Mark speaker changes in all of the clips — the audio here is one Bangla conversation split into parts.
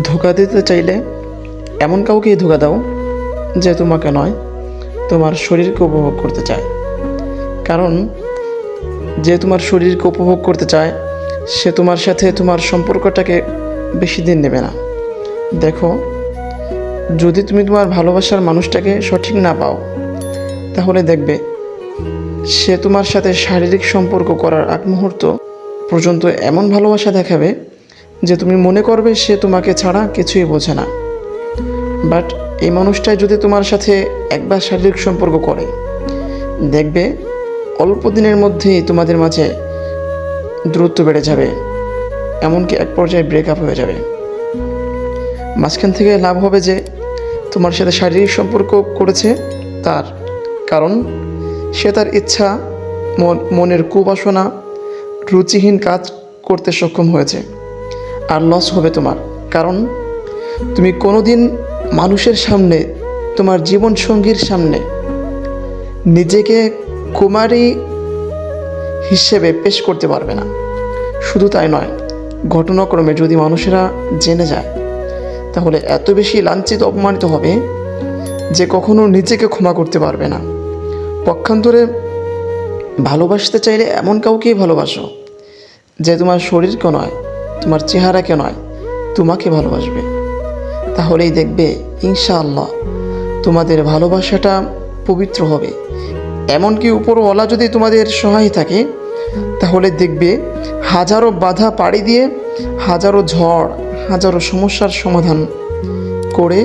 Speaker 1: ধোঁকা দিতে চাইলে এমন কাউকেই ধোঁকা দাও যে তোমাকে নয়, তোমার শরীরকে উপভোগ করতে চায়। কারণ যে তোমার শরীরকে উপভোগ করতে চায় সে তোমার সাথে তোমার সম্পর্কটাকে বেশি দিন নেবে না। দেখো, যদি তুমি তোমার ভালোবাসার মানুষটাকে সঠিক না পাও, তাহলে দেখবে সে তোমার সাথে শারীরিক সম্পর্ক করার আগ মুহূর্ত পর্যন্ত এমন ভালোবাসা দেখাবে যে তুমি মনে করবে সে তোমাকে ছাড়া কিছুই বোঝে না। বাট এই মানুষটাই যদি তোমার সাথে একবার শারীরিক সম্পর্ক করে, দেখবে অল্প দিনের মধ্যেই তোমাদের মাঝে দূরত্ব বেড়ে যাবে, এমনকি এক পর্যায়ে ব্রেকআপ হয়ে যাবে। মাঝখান থেকে লাভ হবে যে তোমার সাথে শারীরিক সম্পর্ক করেছে তার, কারণ সে তার ইচ্ছা, মনের কুবাসনা, রুচিহীন কাজ করতে সক্ষম হয়েছে। আর লস হবে তোমার, কারণ তুমি কোনোদিন মানুষের সামনে, তোমার জীবন সঙ্গীর সামনে নিজেকে কুমারী হিসেবে পেশ করতে পারবে না। শুধু তাই নয়, ঘটনাক্রমে যদি মানুষেরা জেনে যায়, তাহলে এত বেশি লাঞ্ছিত, অপমানিত হবে যে কখনো নিজেকে ক্ষমা করতে পারবে না। পক্ষান্তরে ভালোবাসতে চাইলে এমন কাউকেই ভালোবাসো যে তোমার শরীরকে নয়, তোমার চেহারাকে নয়, তোমাকে ভালোবাসবে। তাহলেই দেখবে ইনশাআল্লাহ তোমাদের ভালোবাসাটা পবিত্র হবে। এমনকি উপরওয়ালা যদি তোমাদের সহায় থাকে, তাহলে দেখবে হাজারো বাধা পাড়ি দিয়ে, হাজারো ঝড়, হাজারো সমস্যার সমাধান করে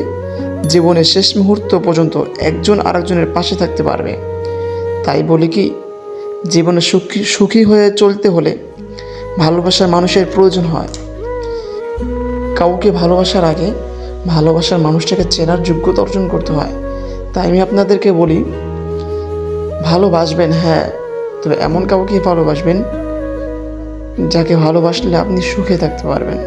Speaker 1: জীবনের শেষ মুহূর্ত পর্যন্ত একজন আরেকজনের পাশে থাকতে পারবে। তাই বলি কি, জীবনে সুখী হয়ে চলতে হলে ভালোবাসার মানুষের প্রয়োজন হয়। কাউকে ভালোবাসার আগে ভালোবাসার মানুষটাকে চেনার যোগ্যতা অর্জন করতে হয়। তাই আমি আপনাদেরকে বলি, ভালোবাসবেন, হ্যাঁ, তবে এমন কাউকেই ভালোবাসবেন যাকে ভালোবাসলে আপনি সুখে থাকতে পারবেন।